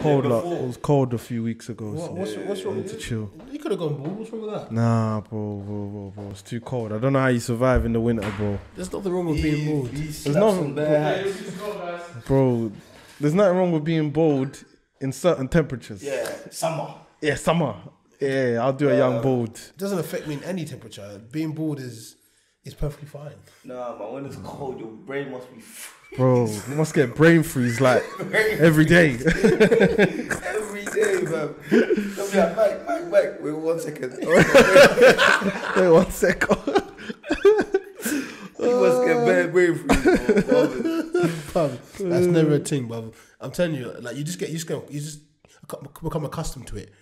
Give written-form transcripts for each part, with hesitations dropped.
cold. It was cold a few weeks ago. What's wrong? To chill. You could have gone bald. What's wrong with that? Nah, bro. It's too cold. I don't know how you survive in the winter, bro. There's nothing wrong with being bald. There's nothing, bro. There's nothing wrong with being bald in certain temperatures. Yeah, summer. Yeah, summer. Yeah, I'll do a young bald. It doesn't affect me in any temperature. Being bald is perfectly fine. Nah, but when it's cold, your brain must be. Bro, you must get brain freeze like every day. Every day, man. They'll be like, Mike, wait 1 second. Wait 1 second. You must get bad brain freeze, bro. That's never a thing, bro. I'm telling you, like you just become accustomed to it.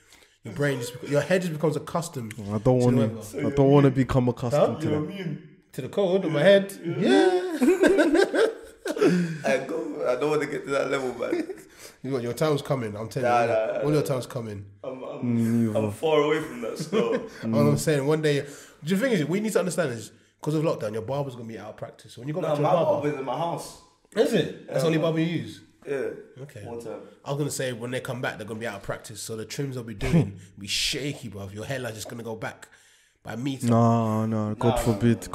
Your brain your head just becomes accustomed. I don't want to become accustomed to that. To the cold on my head. Yeah. I don't want to get to that level, man. Your time's coming. I'm telling you. All your time's coming. I'm far away from that stuff. All I'm saying, one day. The thing is, we need to understand is because of lockdown, your barber's gonna be out of practice. So when you go back to your barber's in my house. Is it? That's the only barber you use. Yeah. Okay. One time. I was gonna say when they come back, they're gonna be out of practice. So the trims they'll be doing will be shaky, bruv. Your hairline's just gonna go back by meter. No. God forbid.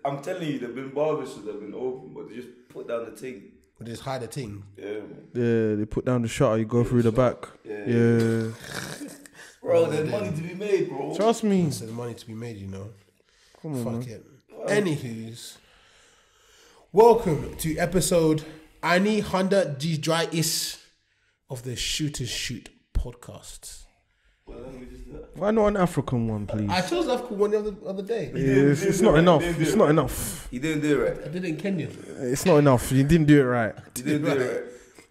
I'm telling you, there've been barbers that have been open, but they just put down the thing. But just hide the thing. Yeah, they put down the shutter, you go through the back. Yeah. Bro, there's money to be made, bro. Trust me. There's money to be made, you know. Come on, Fuck it. Anywho's, welcome to episode 100 Dry Is of the Shooters Shoot podcast. Why not an African one, please? I chose African one the other day. It's not enough. It's not enough. You didn't do it right. I did it in Kenya. It's not enough. You didn't do it right. You didn't do it right.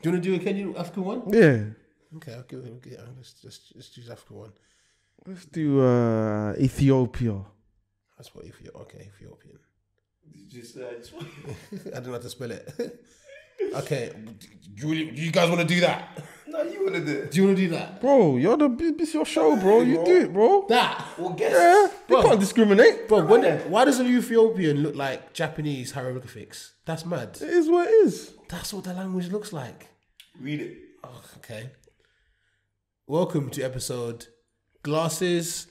Do you want to do a Kenyan African one? Yeah. Okay, I'll give it. Let's choose African one. Let's do Ethiopia. That's what Ethiopian. I I don't know how to spell it. Okay, do you guys want to do that? No, you want to do it. Do you want to do that? Bro, it's your show, bro. You do it, bro. That? Well, guess. Yeah, you can't discriminate. Bro, why does an Ethiopian look like Japanese hieroglyphics? That's mad. It is what it is. That's what the language looks like. Read it. Oh, okay. Welcome to episode Glasses,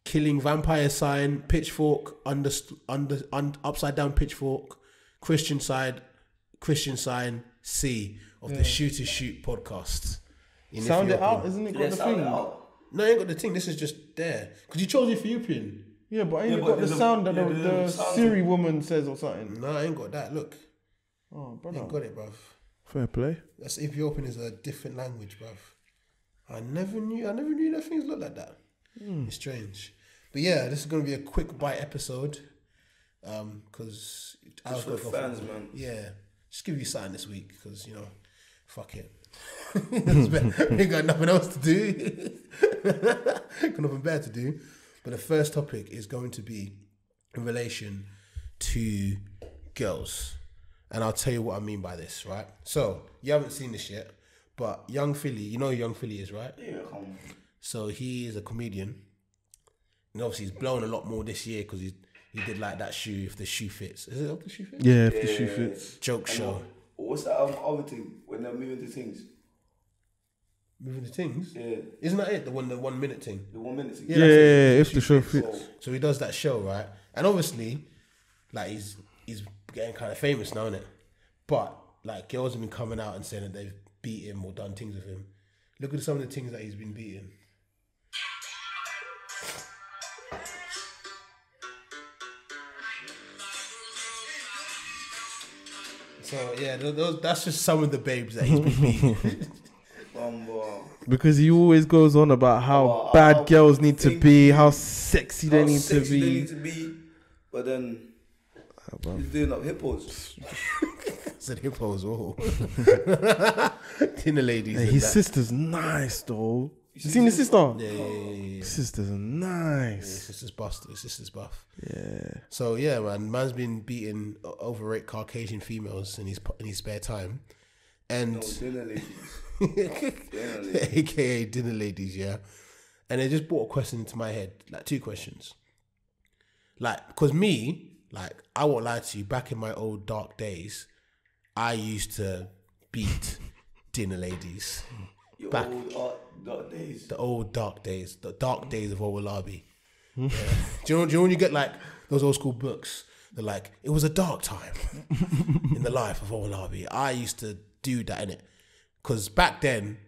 Killing Vampire Sign, Pitchfork, upside down Pitchfork, Christian Sign, C of the Shooters Shoot podcast. Sound it out, isn't it? Got the thing. No, you ain't got the thing. This is just there because you chose Ethiopian. Yeah, but I ain't got the sound that the Siri woman says or something. No, I ain't got that. Look. Oh, brother. You ain't got it, bruv. Fair play. That's Ethiopian is a different language, bruv. I never knew that things look like that. It's strange. But yeah, this is going to be a quick bite episode. Because I was for the fans, man. Yeah. Just give you something this week because, fuck it. We got nothing else to do. Got nothing better to do. But the first topic is going to be in relation to girls. And I'll tell you what I mean by this, right? So, you haven't seen this yet, but Young Philly, you know who Young Philly is, right? Yeah. So, he is a comedian. And obviously, he's blown a lot more this year because he did like that shoe, If the Shoe Fits. Is it If the Shoe Fits? Yeah, If the Shoe Fits. Joke show. What's that other thing when they're moving to things? Moving to things? Yeah. Isn't that it? The 1 minute thing? The 1 minute thing? Yeah, If the Shoe Fits. So he does that show, right? And obviously, like, he's getting kind of famous now, innit? But, like, girls have been coming out and saying that they've beat him or done things with him. Look at some of the things that he's been beaten. So, yeah, that's just some of the babes that he's been beating. Because he always goes on about how bad girls need to be, how sexy they need to be. But then he's doing up hippos. Said hippos, oh. Dinner ladies. Hey, his sister's nice though. You seen his sister? Yeah. His sister's nice. Yeah, his sister's buff. Yeah. So yeah, man's been beating overweight Caucasian females in his spare time. And dinner ladies. AKA dinner ladies, yeah. And it just brought a question into my head, like 2 questions. Like, because me, like, I won't lie to you, back in my old dark days, I used to beat dinner ladies. Your Back. old dark days. The old dark days. The dark days of Owolabi. Yeah. Do you know when you get like those old school books? They're like, it was a dark time in the life of Owolabi. I used to do that, innit? Because back then,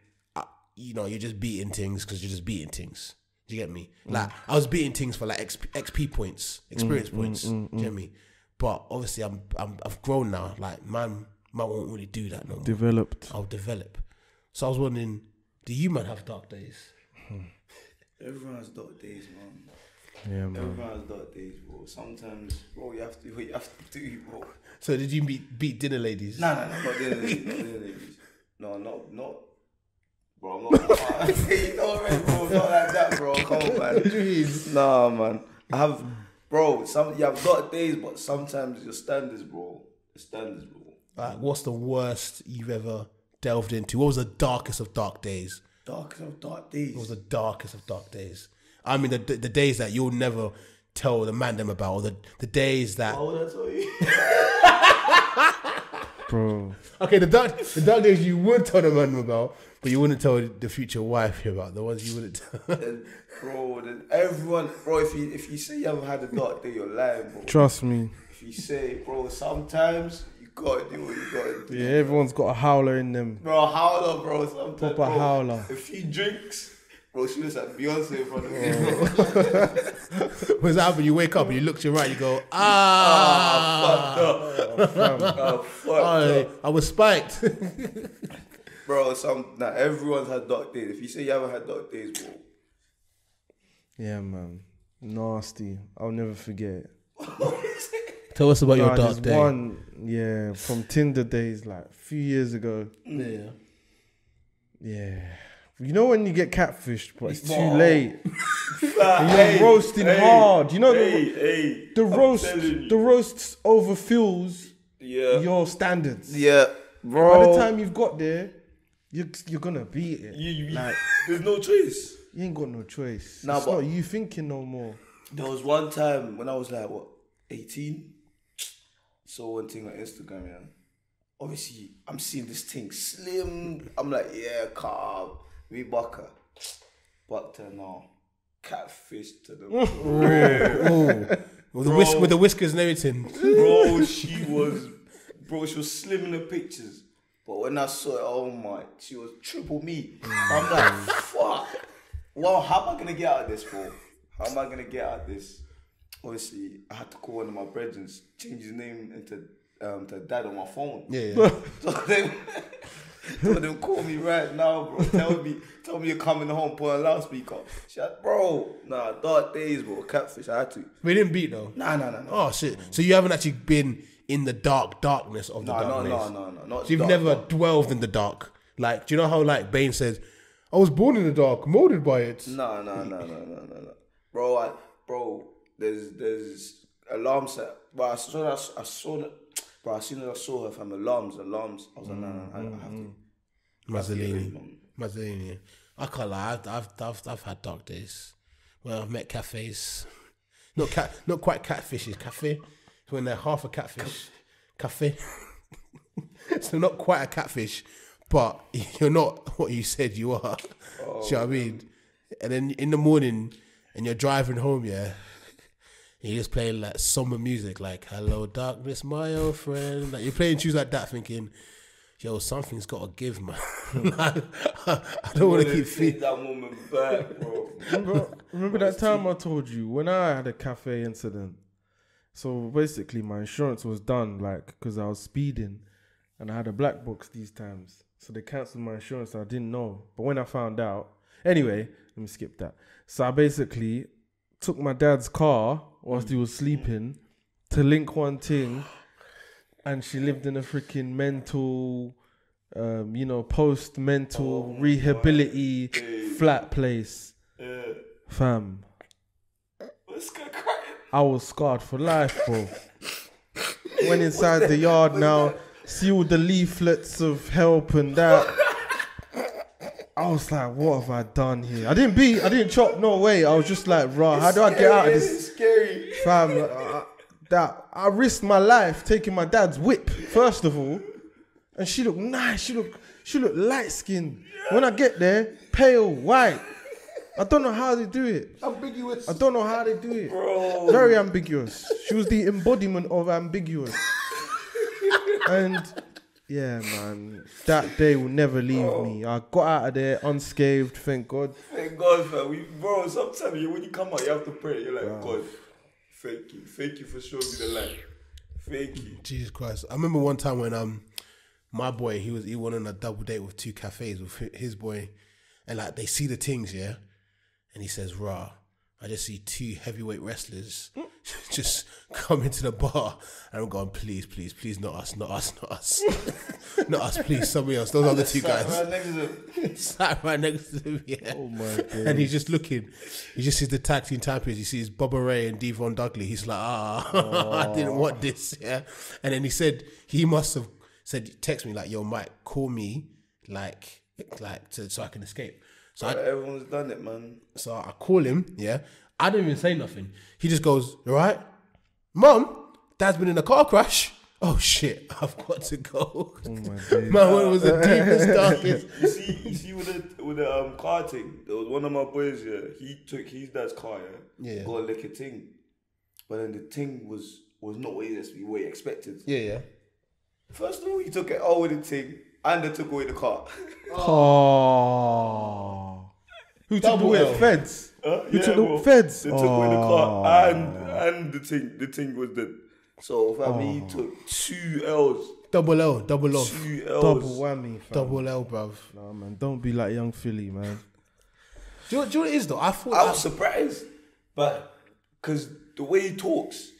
you're just beating things because you're just beating things. Do you get me? Like, I was beating things for like XP points, experience points. Do you get me? But obviously, I've grown now. Like, man won't really do that no more. Developed. I'll develop. So I was wondering, do you man have dark days? Everyone has dark days, man. Yeah, man. Everyone has dark days, bro. Sometimes, bro, you have to do what you have to do, bro. So did you beat dinner ladies? No, not dinner ladies. Not dinner ladies. No, not. Bro, I'm not. You know, right, bro, not like that, bro. Come on, man. Nah, man. I have, bro. You have dark days, but sometimes your standards, bro. The standards, bro. What's the worst you've ever delved into? What was the darkest of dark days? Darkest of dark days. What was the darkest of dark days? I mean, the days that you'll never tell the man them about, or the days that. Why would I tell you? Bro. Okay, the dark days you would tell the man them about, but you wouldn't tell the future wife about. The ones you wouldn't tell. Then everyone, bro. If you say you haven't had a dark day, you're lying, bro. Trust me. If you say, bro, sometimes you gotta do what you gotta do. Yeah, everyone's got a howler in them. Bro, howler, bro. Sometimes, Proper bro, howler. a few drinks, bro. She looks like Beyonce in front of me. What's that happen? You wake up and you look to your right, you go, Fucked up. I was spiked. Bro, everyone's had dark days. If you say you haven't had dark days, bro. Yeah, man. Nasty. I'll never forget. Tell us about your dark there's day. one, from Tinder days, like a few years ago. Yeah. Yeah. You know when you get catfished, but it's too Wow. late. And you're roasting hard. You know the roast overfills your standards. Yeah, bro. By the time you've got there, you're gonna beat it. Like, there's no choice. you ain't got no choice. Nah, it's but- not you thinking no more. There was one time when I was like, 18? Saw one thing on Instagram, yeah. Obviously, I'm seeing this thing slim. I'm like, yeah, carb, we bucker. But no, catfish to the With the whiskers and everything. Bro, she was slim in the pictures. But when I saw it, oh my, she was triple me. I'm like, fuck. Well, how am I gonna get out of this, bro? How am I gonna get out of this? Obviously, I had to call one of my brethren, change his name into to dad on my phone. Yeah. So them call me right now, bro. Tell me you're coming home, put on a loudspeaker. She like, bro, dark days, bro. Catfish, I had to. We didn't beat though. Nah. Oh shit. So you haven't actually been in the darkness of the darkness. No. So you've never dwelled in the dark. Like, do you know how like Bane says, I was born in the dark, molded by it. No. Bro, there's alarm set. But as soon as I saw her from alarms, I was like, no, I have to. Mazzolini. I can't lie. I've had dark days where I've met cafes. Not quite catfishes. Cafe. When they're half a catfish. Cafe. So not quite a catfish, but you're not what you said you are. Do you know what I mean? And then in the morning, and you're driving home, yeah. You're just playing like somber music, like "Hello Darkness, my old friend." Like you're playing tunes like that, thinking, "Yo, something's got to give, man." I don't want to keep feeling that moment back, bro. Remember that time I told you when I had a cafe incident? So basically, my insurance was done, like, because I was speeding, and I had a black box these times. So they cancelled my insurance. I didn't know, but when I found out, anyway, let me skip that. So I basically took my dad's car whilst he was sleeping to link one thing, and she lived in a freaking mental, post-mental rehability flat place. Fam, I was scarred for life, bro. Went inside the yard now, see all the leaflets of help and that. I was like, what have I done here? I didn't chop, no way. I was just like, rah, how do I get out of this? It's scary. Fam, I risked my life taking my dad's whip, first of all. And she looked nice. She looked light skinned. When I get there, pale, white. I don't know how they do it. Ambiguous. I don't know how they do it. Bro. Very ambiguous. She was the embodiment of ambiguous. And yeah, man, that day will never leave me. I got out of there unscathed, thank God. Thank God, fam. Bro, sometimes when you come out, you have to pray. You're like, God, thank you for showing me the light. Thank you. Jesus Christ! I remember one time when my boy he went on a double date with 2 cafes with his boy, and like they see the things, yeah, and he says, "Rah, I just see 2 heavyweight wrestlers just come into the bar," and I'm going, please, not us, not us, please, somebody else. Those other 2 guys. Right next to them. Sat right next to him, yeah. Oh my God. And he's just looking. He just sees the tag team champions. He sees Bubba Ray and Devon Dudley. He's like, I didn't want this, yeah. And then he said he must have said, text me like, yo, Mike, call me, like so I can escape. So everyone's done it, man. So I call him, yeah. I don't even say nothing. He just goes, "You all right? Mum, Dad's been in a car crash." Oh shit, I've got to go. Oh my days. Man, what was the deepest, darkest? You see with the car thing, there was one of my boys, yeah, he took his dad's car, Yeah. got a lick a ting. But then the ting was not what he expected. Yeah. First of all, he took it all with the ting and they took away the car. Oh. Who took Double away L. the feds? Who took bro. the feds? They took away the car and the ting was dead. So he took 2 L's. Double off. 2 L's. Double whammy, fam. Double L, bruv. Nah, man, don't be like young Philly, man. Do you know what it is though? I thought I was surprised, but because the way he talks,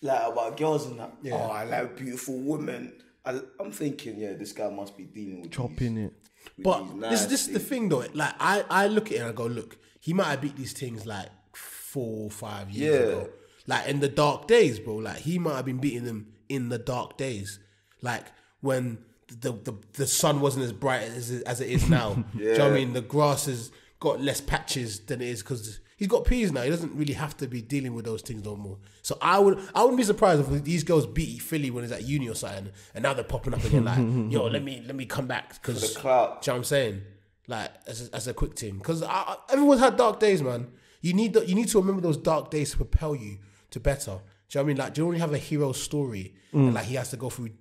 like about girls and that, Yeah. I like beautiful women. I'm thinking, this guy must be dealing with Chopping these, it. with But these this is the thing though. Like I look at it and I go, look, he might have beat these things like 4 or 5 years ago. Like in the dark days, bro. Like he might have been beating them in the dark days. Like when the sun wasn't as bright as it is now. Do you know what I mean? The grass has got less patches than it is because he's got peas now. He doesn't really have to be dealing with those things no more. So I wouldn't be surprised if these girls beat Philly when he's at uni or something, and now they're popping up again like, yo, let me come back because For the clout. do you know what I'm saying? Like as a quick thing, because everyone's had dark days, man. You need to remember those dark days to propel you to better. Do you know what I mean? Like, do you only have a hero story and like he has to go through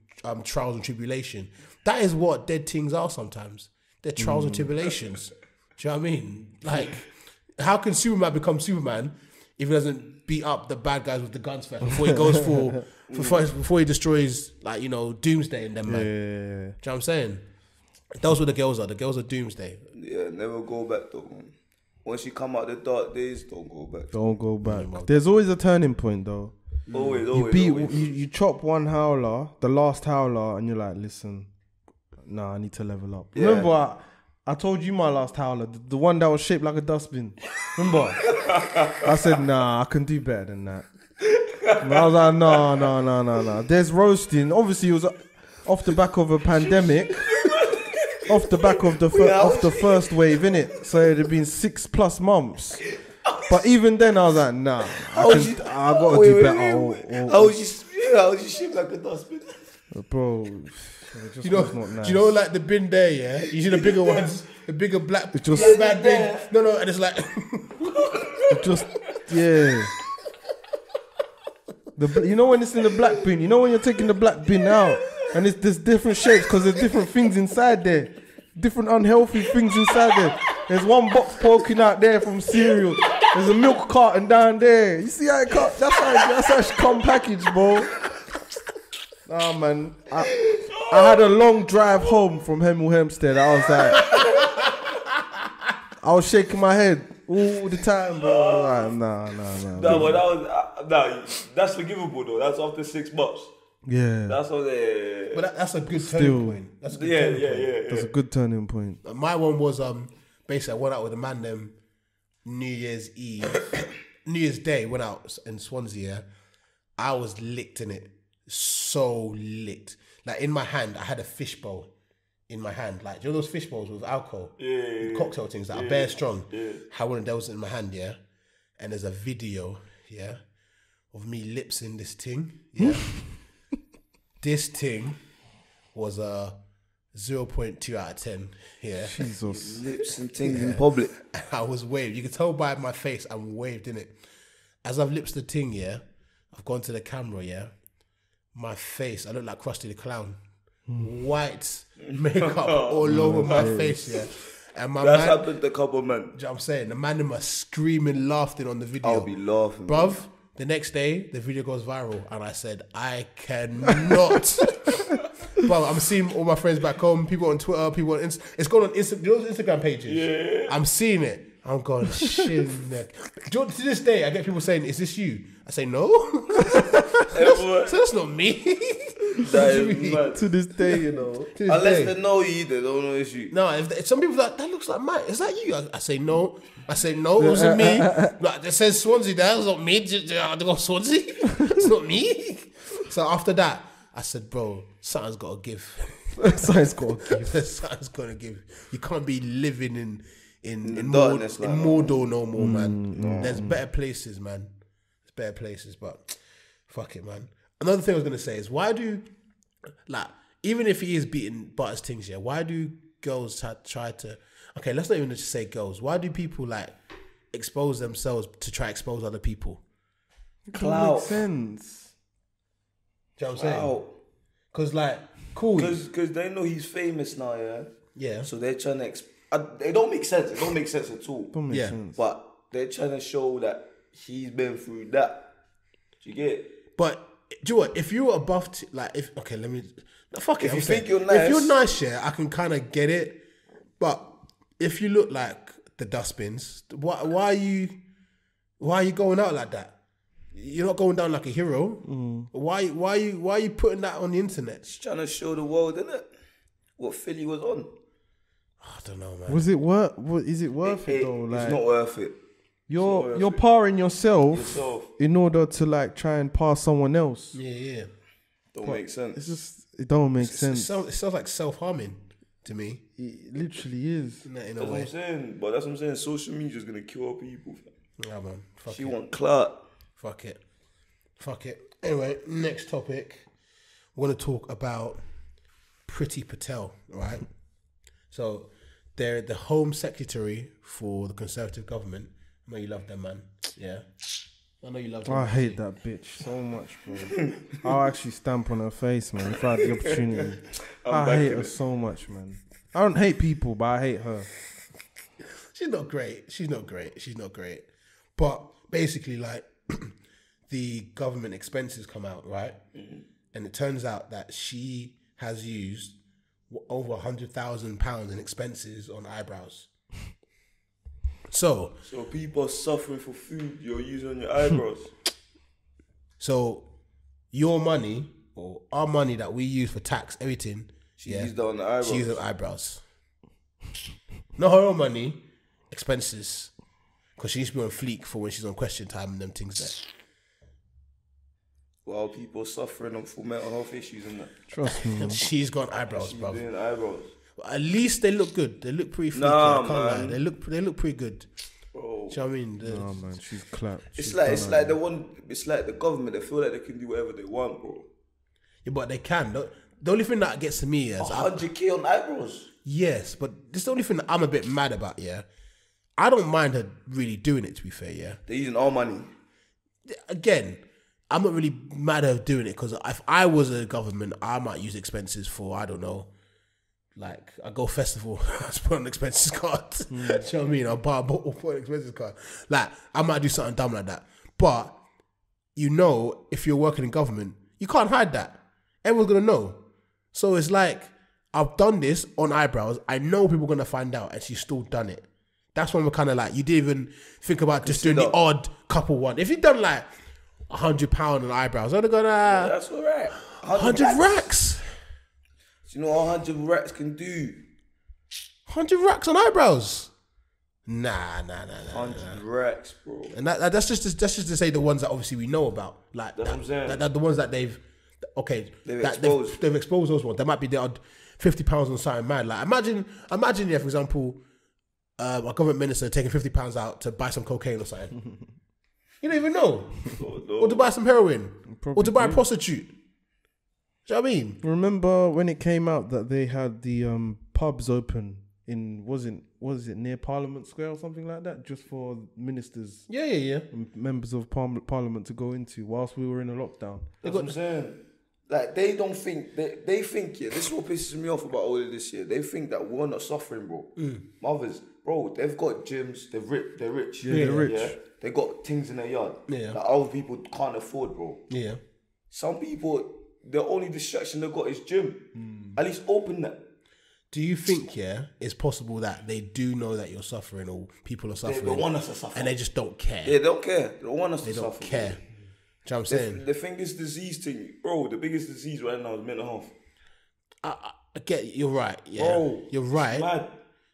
trials and tribulation? That is what dead things are sometimes. They're trials and tribulations. Do you know what I mean? Like, how can Superman become Superman if he doesn't beat up the bad guys with the guns first before he goes before he destroys, like, you know, Doomsday and them, man? Yeah. Do you know what I'm saying? Those what the girls are. The girls are Doomsday. Yeah, never go back though, man. Once you come out the dark days, don't go back. Don't go back. There's always a turning point, though. Always. You chop one howler, the last howler, and you're like, listen, nah, I need to level up. Yeah. Remember, I told you my last howler, the one that was shaped like a dustbin. Remember? I said, nah, I can do better than that. And I was like, no. There's roasting. Obviously, it was off the back of a pandemic. Off the back of the first wave, innit? So it had been 6+ months. But even then, I was like, nah, I got to do better. How was you shaped like a dustbin? Bro, it just You know, was not nice. do you know like the bin there, yeah? You see the bigger ones, the bigger black, It just- black bad bin. No, and it's like It just, yeah. You know when it's in the black bin? You know when you're taking the black bin out and there's different shapes because there's different things inside there. Different unhealthy things inside there. There's one box poking out there from cereal. There's a milk carton down there. You see how it cut? That's how it come packaged, bro. Nah, man. I had a long drive home from Hemel Hempstead. I was like, I was shaking my head all the time, bro. Like, nah. No, but that's forgivable though. That's after 6 months. Yeah. That's all they. But that's a good Still. turning point. That's a good turning point. That's a good turning point. My one was basically I went out with a man them New Year's Day, went out in Swansea, yeah. I was licked in it. So licked. Like in my hand, I had a fishbowl in my hand. Like, do you know those fish bowls with alcohol? Yeah. Cocktail things that are bare strong. Yeah. How one of those in my hand, yeah. And there's a video, yeah, of me lips in this thing, yeah. This thing was 0.2 out of 10. Yeah. Jesus. Lips and things in public. I was waved. You can tell by my face I'm waved, innit? As I've lips the ting, yeah, I've gone to the camera, yeah. My face, I look like Krusty the Clown. White makeup all over my face, yeah. And my That's man, happened to a couple man. do you know what I'm saying? The man them are screaming, laughing on the video. I'll be laughing. Bruv, the next day, the video goes viral. And I said, I cannot. Bro, I'm seeing all my friends back home, people on Twitter, people on Insta. It's going on Instagram pages. Yeah. I'm seeing it. I'm going, shit. To this day, I get people saying, is this you? I say, no. So that's not me. That is mad. To this day, you know. To this Unless day. they know you, they don't know it's you. No, if some people are like, that looks like mine. Is that you? I say no. I say no, it wasn't me. Like, it says Swansea there. It's not me. I go Swansea. It's not me. So after that, I said, bro, something's got to give. Something's got to give. Something's got to give. You can't be living in darkness, Mordor no more, man. There's better places, man. There's better places, but fuck it, man. Another thing I was going to say is, why do, like, even if he is beating Butters things, yeah, why do girls try to, okay, let's not even just say girls. Why do people, like, expose themselves to try to expose other people? Clout. Makes sense. Do you know what I'm saying? Because, like, cool. Because they know he's famous now, yeah? Yeah. So they're trying to... it don't make sense. It don't make sense at all. Don't make sense. But they're trying to show that he's been through that. Do you get it? But... do you know what? If you're above, okay, let me, fuck it. If I'm you saying, think you're nice. if you're nice, yeah, I can kind of get it. But if you look like the dustbins, why are you going out like that? You're not going down like a hero. Why are you putting that on the internet? He's trying to show the world, innit? What Philly was on. I don't know, man. Was it worth? Is it worth it though? Like, it's not worth it. you're parring yourself in order to like try and pass someone else. Yeah. Don't make sense. It's just it don't make sense. It sounds like self-harming to me. It literally is. In a That's what way. I'm saying. But that's what I'm saying. Social media is gonna kill people. Yeah, man. Fuck She it. want clout. Fuck it. Anyway, next topic. We're going to talk about Priti Patel, right? So, they're the Home Secretary for the Conservative government. I know you love them, man. Yeah. I know you love them. I hate that bitch so much, bro. I'll actually stamp on her face, man, if I had the opportunity. I hate her so much, man. I don't hate people, but I hate her. She's not great. But basically, like, the government expenses come out, right? Mm-hmm. And it turns out that she has used over £100,000 in expenses on eyebrows. So people are suffering for food you're using on your eyebrows. So your money or our money that we use for tax, everything, She used that on the eyebrows. she used on eyebrows. Not her own money, expenses. Because she needs to be on fleek for when she's on Question Time and them things there. While people suffering for mental health issues and that. Trust me. Man. She's got eyebrows, She's bro. doing eyebrows. At least they look good. They look pretty fleeky. Nah, I can't lie. man. They look pretty good. Bro. Do you know what I mean? Oh man, she's clapped. It's like the government, they feel like they can do whatever they want, bro. Yeah, but they can. The only thing that gets to me is 100k on eyebrows. yes, but this is the only thing that I'm a bit mad about. Yeah, I don't mind her really doing it. To be fair, yeah. They're using our money. Again, I'm not really mad at her doing it because if I was a government, I might use expenses for, I don't know, like I go festival, I just put on an expenses card. Do you know what I mean? I'll buy a bottle, put an expenses card. Like I might do something dumb like that. But you know, if you're working in government, you can't hide that. Everyone's gonna know. So it's like I've done this on eyebrows. I know people are gonna find out, and she's still done it. That's when we're kind of like, you didn't even think about just doing the odd couple one. If you'd done like £100 on eyebrows, I'd have gone, That's all right. 100 racks. Do you know what 100 racks can do? 100 racks on eyebrows. Nah. 100 racks, bro. And that's just to say the ones that obviously we know about. Like That's what I'm saying. That the ones that they've exposed. They've exposed those ones. There might be the odd £50 on something mad. Like imagine, yeah, for example, a government minister taking £50 out to buy some cocaine or something. You don't even know. Or to buy some heroin. Or to buy a prostitute. Do you know what I mean? Remember when it came out that they had the pubs open in was it near Parliament Square or something like that, just for ministers Yeah. and members of Parliament to go into whilst we were in a lockdown. That's what I'm saying. Like, they don't think, they think, yeah, this is what pisses me off about all of this, yeah. They think that we're not suffering, bro. Mothers, bro, they've got gyms, they're rich. Yeah, they're rich. Yeah? They got things in their yard Yeah. that other people can't afford, bro. Yeah. Some people, the only distraction they've got is gym. At least open that. Do you think, it's possible that they do know that you're suffering or people are They suffering? don't want us to suffer. And they just don't care. Yeah, they don't care. They don't want us They to don't suffer. care. Do you know what I'm saying? The thing is disease thing. Bro, the biggest disease right now is mental health. I get you're right. Yeah, Bro, you're right. Mad.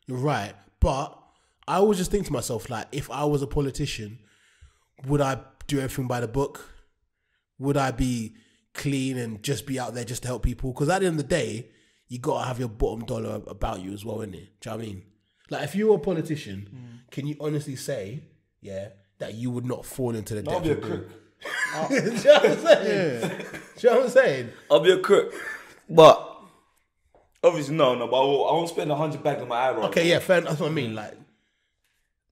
You're right. But I always just think to myself, like, if I was a politician, would I do everything by the book? Would I be clean and just be out there just to help people? Because at the end of the day, you gotta have your bottom dollar about you as well, innit? Do you know what I mean? Like, if you were a politician, can you honestly say, that you would not fall into the I'll depths be a of crook. Do you know what I'm saying? Do you know what I'm saying? I'll be a crook. But obviously, no, but I won't spend 100 bags on my eyebrows. Okay, yeah, fair. That's what I mean. Like,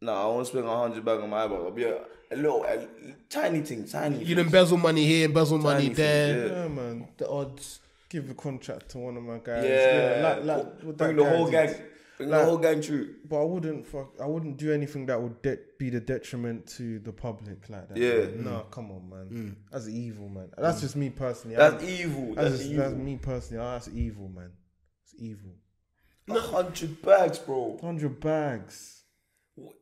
No, I won't spend 100 bags on my eyebrows. I'll be a tiny thing. you'd embezzle money here, embezzle money Tiny there. thing, Yeah, man. The odds. Give a contract to one of my guys. Yeah, like what bring that the guy whole did. gang. Bring the whole gang through. But I wouldn't do anything that would be the detriment to the public like that. Yeah. Man. No, come on, man. That's evil, man. That's just me personally. That's evil. That's That's evil. me personally. That's evil, man. It's evil. 100 bags, bro. 100 bags.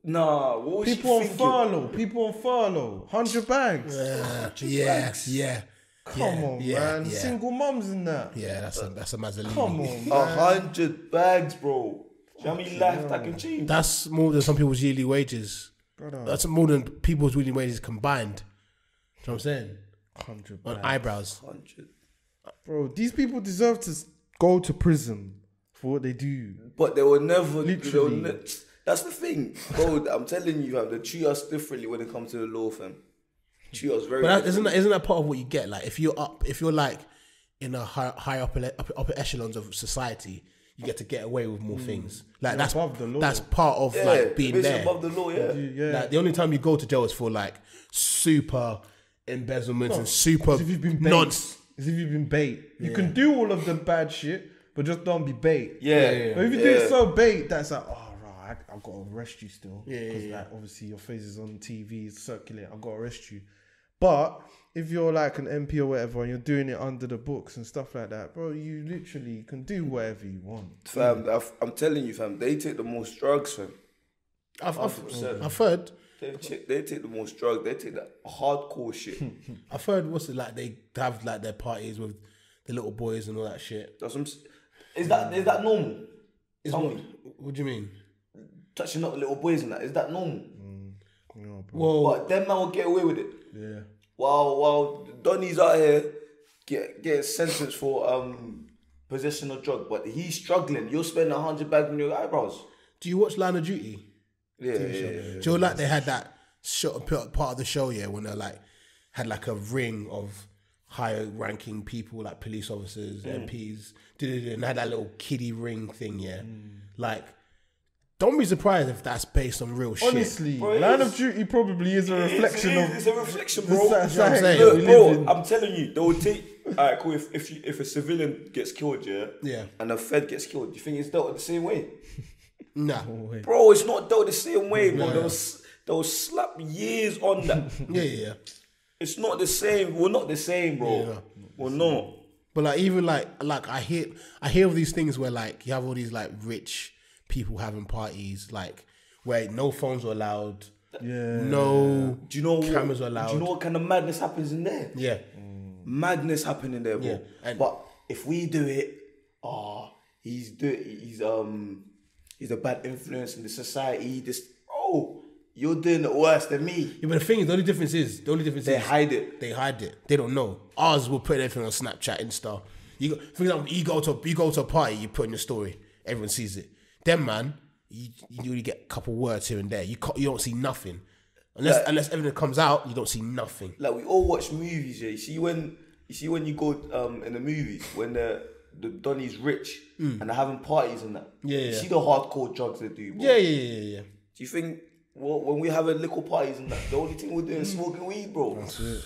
Nah, what was People on she thinking? furlough. 100 bags. Yeah. Come on, man. Yeah. Single mums in that. Yeah, that's a Mazzolini. Come on, man. 100 bags, bro. Do you know how many lives that can change? That's more than some people's yearly wages. Brother. That's more than people's yearly wages combined. You know what I'm saying? 100 On bags. eyebrows. 100. Bro, these people deserve to go to prison for what they do. But they will never. Literally. That's the thing, bro. I'm telling you, fam, they treat us differently when it comes to the law, fam. Treat us very. But differently. isn't that part of what you get? Like, if you're like in a high upper echelons of society, you get to get away with more things. Like, You're that's above the law. that's part of Yeah, like being basically there. above the law, yeah. Yeah. Like, the only time you go to jail is for like super embezzlements and super As if you've been bait. nonsense. As if you've been bait. You can do all of the bad shit, but just don't be bait. Yeah. But if you do it so bait, that's like, oh, right, I've got to arrest you still. Yeah, Because yeah. like, obviously your face is on TV, it's circulating, I've got to arrest you. But if you're like an MP or whatever and you're doing it under the books and stuff like that, bro, you literally can do whatever you want. Fam, I'm telling you, fam, they take the most drugs, fam. I've 100%. heard. They take the most drugs. They take the hardcore shit. I've heard what's it like? They have like their parties with the little boys and all that shit. That's what is that normal? Tell me. What do you mean? Touching up the little boys and that, is that normal? No, bro. Well, But them man will get away with it. Yeah. While Donny's out here get sentenced for possession of drug, but he's struggling. You're spending 100 bags on your eyebrows. do you watch Line of Duty? Yeah. Do you know, like they had that part of the show, when they like had like a ring of higher ranking people like police officers, MPs, and they had that little kiddie ring thing, like. Don't be surprised if that's based on real shit. Honestly, Bro, it Line is. of Duty probably is a reflection of It's a reflection, the bro. society I'm saying? that we Look, live bro, in. I'm telling you, they will take. Alright, cool. If a civilian gets killed, Yeah. and a Fed gets killed, do you think it's dealt the same way? Nah. Bro, it's not dealt the same way, bro. They'll slap years on that. Yeah. It's not the same. We're not the same, bro. Yeah. We're not. But like even like I hear of these things where like you have all these like rich people having parties like where no phones are allowed. Yeah. No Do you know cameras what, are allowed. Do you know what kind of madness happens in there? Yeah. Madness happening there, bro. Yeah, and- but if we do it, he's a bad influence in the society. You're doing it worse than me. Yeah, but the thing is, the only difference is They hide it. They hide it. They don't know. Ours will put everything on Snapchat, Insta. For example, you go to a party, you put in your story, everyone sees it. Them man, you only get a couple words here and there. You don't see nothing unless everything comes out. You don't see nothing. Like we all watch movies, yeah. You see when You see when you go in the movies when the Donnie's rich and they're having parties and that. You see the hardcore drugs they do. Bro. Yeah. Do you think when we having little parties and that, the only thing we're doing is smoking weed, bro? That's it.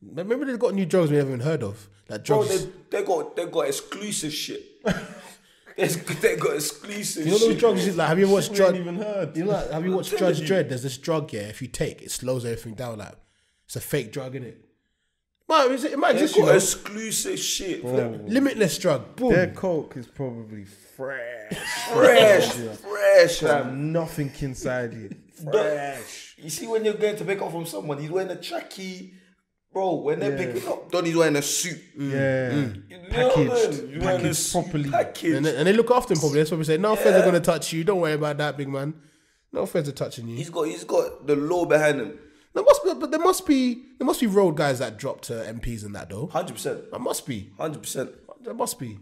Remember they've got new drugs we haven't even heard of. Like drugs. Bro, they got exclusive shit. they got exclusive. You know those drugs? Like, have you watched Drug? Even heard. You know, like, have you watched Judge Dredd? There's this drug. Yeah, if you take it, slows everything down. Like it's a fake drug, innit? Well, it might exist. They got You know? exclusive shit. Bro. Limitless drug. Boom. Their coke is probably fresh. fresh. Have nothing inside it. Fresh. You see when you're going to pick up from someone, he's wearing a trackie. Bro, when they're picking up, Donnie's wearing a suit. Packaged properly. And they look after him probably. That's what we say. No feds are gonna touch you. Don't worry about that, big man. No feds are touching you. He's got the law behind him. There must be road guys that drop to MPs and that though. 100%. There must be. 100%. There must be.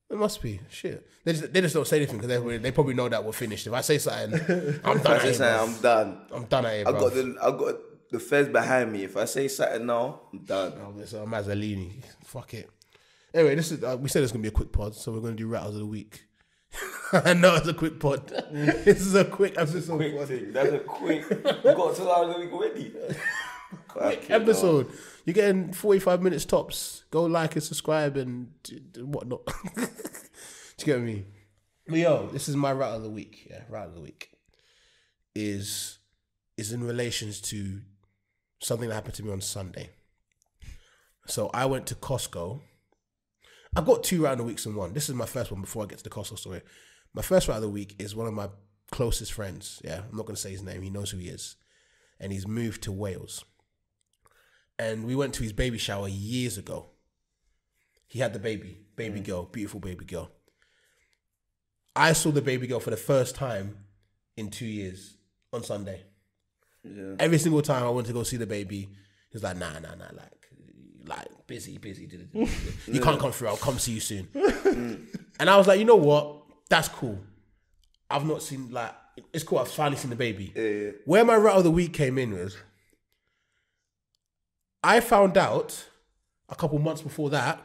There must be. Shit. They just don't say anything because they probably know that we're finished. If I say something, I'm done. I'm done. I'm done at it, bro. I got the feds behind me. If I say something now, I'm done. So I'm Mazzolini. Fuck it. Anyway, this is we said it's gonna be a quick pod, so we're gonna do rattles of the week. I know it's a quick pod. This is a quick episode. Quick thing. That's a quick. You got to the week already. Quick episode. You're getting 45 minutes tops. Go like and subscribe and whatnot. Do you get me? But yo, this is my rattle of the week. Yeah, rattle of the week is in relations to something that happened to me on Sunday. So I went to Costco. I've got 2 rattle of the weeks in one. This is my first one before I get to the Costco story. My first rattle of the week is one of my closest friends. Yeah, I'm not going to say his name. He knows who he is. And he's moved to Wales. And we went to his baby shower years ago. He had the baby girl, beautiful baby girl. I saw the baby girl for the first time in 2 years on Sunday. Yeah. Every single time I went to go see the baby, he was like, nah, like busy. You can't come through. I'll come see you soon. And I was like, you know what? That's cool. I've not seen it's cool. I've finally seen the baby. Yeah. Where my rattle of the week came in was, I found out a couple months before that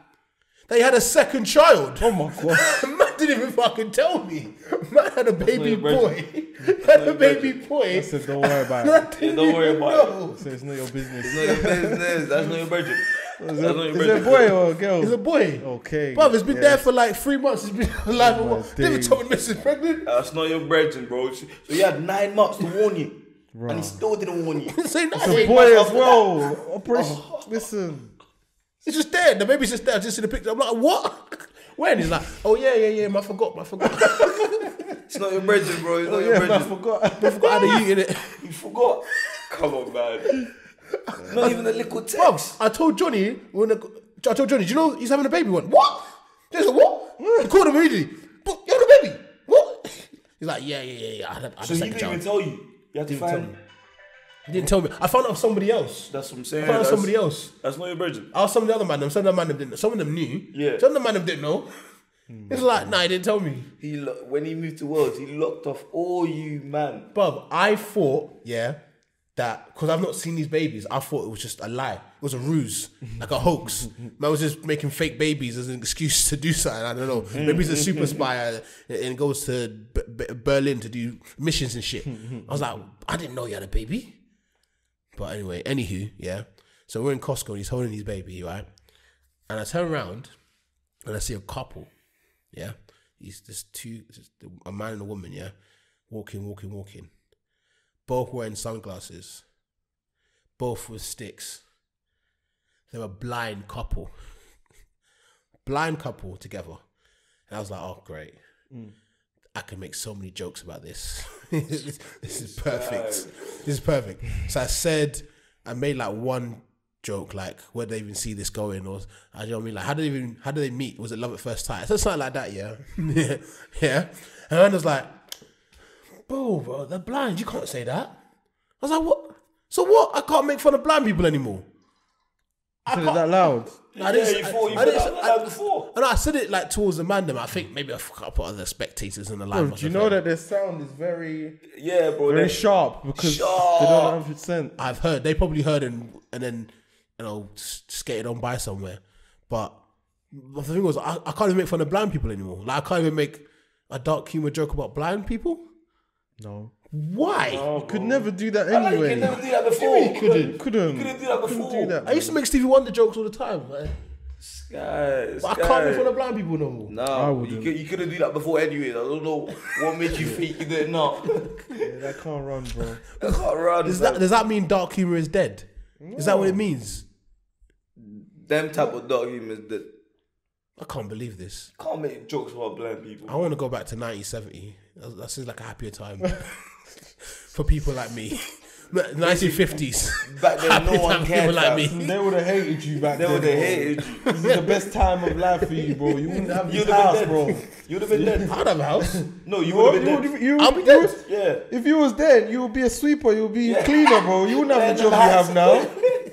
he had a second child. Oh my God. Man didn't even fucking tell me. Man had a baby boy. I said, don't worry about it. Don't worry about it. So it's not your business. It's not your business. That's not your budget. Is it a boy or a girl? It's a boy. Okay. Bruv, it's been there for like 3 months. It's been alive. They never told me Mrs. pregnant. That's not your budget, bro. So you had 9 months to warn you. Bro. And he still didn't warn you. It's a boy as well. Operation. Listen. It's just there. The baby's just there. I just see the picture. I'm like, what? When? He's like, oh yeah. I forgot. It's not your budget, bro. It's not your budget. I forgot how to eat it. You forgot? Come on, man. Not even a little text. Bruv, I told Johnny, do you know he's having a baby one? What? There's a what? I called him immediately. But you had a baby? What? He's like, yeah. So he didn't even tell you? You had to find... He didn't tell me. I found out somebody else. That's what I'm saying. I found out somebody else. That's not your virgin. I asked some of the other man. Some of the man didn't know. Some of them knew. Yeah. Some of the man didn't know. It's like, nah, he didn't tell me. When he moved to Wales, he locked off all you, man. Bruv, I thought, that because I've not seen these babies, I thought it was just a lie. It was a ruse, like a hoax. Man was just making fake babies as an excuse to do something. I don't know. Maybe he's a super spy and goes to Berlin to do missions and shit. I was like, I didn't know you had a baby. But anyway, anywho, so we're in Costco and he's holding his baby, right? And I turn around and I see a couple, He's a man and a woman, walking. Both wearing sunglasses. Both with sticks. They were a blind couple. Together. And I was like, oh, great. I can make so many jokes about this. This is perfect. So I made like one joke, like, where did they even see this going? Or, you know what I mean? Like, how did they meet? Was it love at first sight? So something like that, yeah. And I was like, bro, they're blind. You can't say that. I was like, what? So what? I can't make fun of blind people anymore. I said it that loud. I didn't that before. I said it like towards the man. I think maybe I put other spectators in the live. Do you know that their sound is very, bro, very sharp because they don't have 100%. I've heard they probably heard and then skated on by somewhere. But the thing was, I can't even make fun of blind people anymore. Like, I can't even make a dark humor joke about blind people. No. Why? You could never do that I anyway. could never do that before. You couldn't. Couldn't do that before. Do that, I used to make Stevie Wonder jokes all the time. Like, Guys, but I can't make fun of blind people no more. No, I wouldn't. you couldn't do that before anyways. I don't know what made you think you did not. Yeah, that can't run, bro. I can't run. Does that mean dark humor is dead? No. Is that what it means? Them type of dark humor is dead. I can't believe this. Can't make jokes about blind people. I want to go back to 1970. That seems like a happier time for people like me. 1950s. Back then, no one cared. People like me. They would have hated you back then. They would have hated you. This is the best time of life for you, bro. You wouldn't have You'd this have house, been bro. dead. You'd have been dead. I'd have a house. No, you Bro, would have been dead. I'll be dead. Yeah. If you was dead, you would be a sweeper. You would be a cleaner, bro. You wouldn't have the job you have now,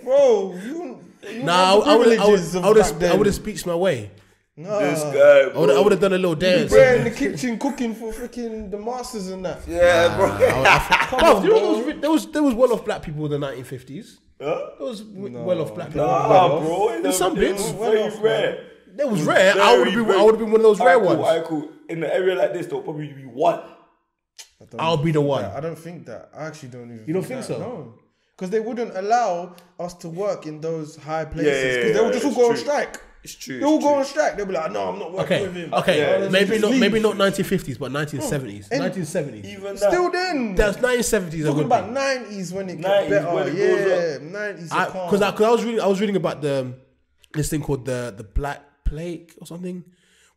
bro. You wouldn't Nah, have the privileges of back then. I would have speeched my way. Nah. This guy, bro. I would have done a little dance. We're in the kitchen cooking for freaking the masters and that. Yeah, bro. Come on, there was well-off black people in the 1950s. Huh? There was well-off black people. Nah, bro. In some bits. It was very rare. That was rare. I would have been one of those rare ones. Alright, cool. In an area like this, there'll probably be one. I'll be the one. I don't think that. I actually don't even. You don't think so? No. Because they wouldn't allow us to work in those high places. Because they would just all go on strike. It's true. They all go on strike. They'll be like, no, I'm not working with him. Okay. Yeah, Maybe just not leave. 1950s, but 1970s. 1970s. Even that. Still then. That's 1970s. Talking about 90s when it 90s got better. when it goes Yeah, 90s. Because I was reading about this thing called the Black Plague or something,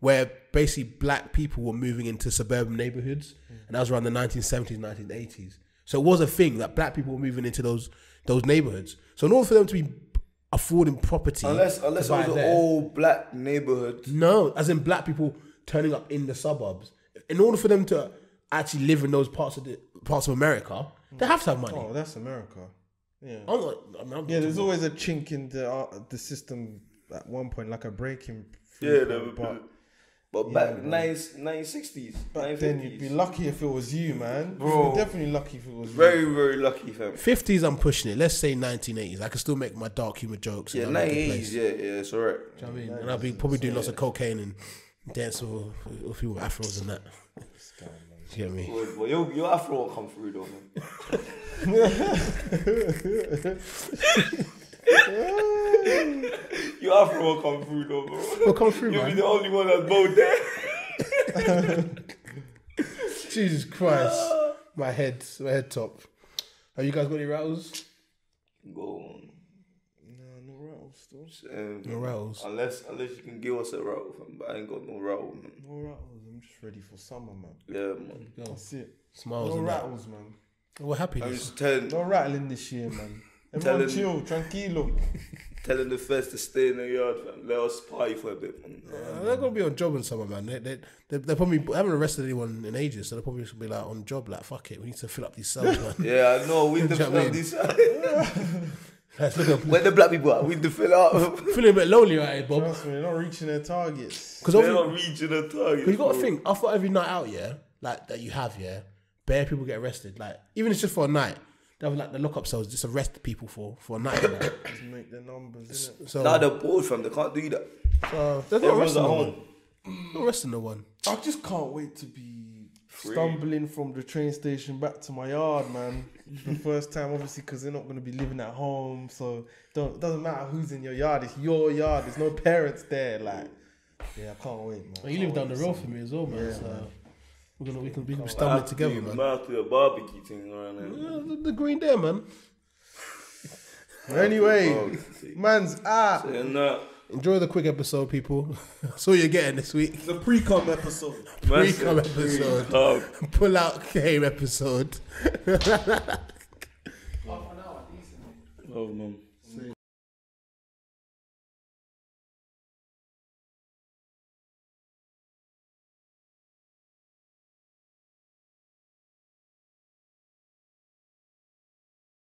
where basically black people were moving into suburban neighborhoods, and that was around the 1970s, 1980s. So it was a thing that black people were moving into those neighborhoods. So in order for them to be affording property, unless it was an old black neighborhood. No, as in black people turning up in the suburbs. In order for them to actually live in those parts of America, they have to have money. Oh, that's America. Yeah. There's There's always a chink in the system at one point, like a breaking. Yeah, but back 1960s, back then you'd be lucky if it was you, man. Bro, you'd be definitely lucky if it was very, you. very lucky, fam. 50s, I'm pushing it. Let's say 1980s. I can still make my dark humor jokes. Yeah, 1980s, yeah, it's alright. Do you know what I mean? And I'll be probably doing lots of cocaine and dance with people with afros and that. You get me? Well, your afro will come through though, man. Your afro will come through though, bro. Will come through, You'll man. be the only one that's bowed there. Jesus Christ. My head top. Have you guys got any rattles? Go on. No rattles still. No rattles. Unless you can give us a rattle, fam. But I ain't got no rattle, man. No rattles. I'm just ready for summer, man. Yeah, man. That's it. Smiles No and rattles, man. that. We're happy. I'm just telling No rattling this year, man. Everyone chill, tranquilo. the feds to stay in the yard, fam. Let us party for a bit, man. They're gonna be on job in summer, man. They're probably haven't arrested anyone in ages, so they're probably just be like on job. Like, fuck it, we need to fill up these cells, man. Yeah, I know. We need to Do you know fill what I up mean? these. Where the black people are, we need to fill up. Feeling a bit lonely right here, Bob. Trust me, they're not reaching their targets. Because They're not reaching the target. you got to think. I thought every night out, yeah, like that you have, yeah, bare people get arrested. Like even if it's just for a night, they have like the lockup cells just arrest people for a night. Like. Just make their numbers, innit? So Now they're bored, fam. They can't do that. they're not Everyone's arresting at no home. one. Not arresting no one. I just can't wait to be stumbling from the train station back to my yard, man. The first time, obviously, because they're not going to be living at home, so it doesn't matter who's in your yard. It's your yard. There's no parents there. Like, yeah, I can't wait, man. Well, you live down the road from me as well, man. Yeah, so man. we can be stumbling together, man. Man, to a barbecue thing right now. Yeah, the green there, man. Anyway, man's out. Saying that. Enjoy the quick episode, people. That's all you're getting this week. The pre-com episode. Pre-com episode. Pull out game episode. Oh, man.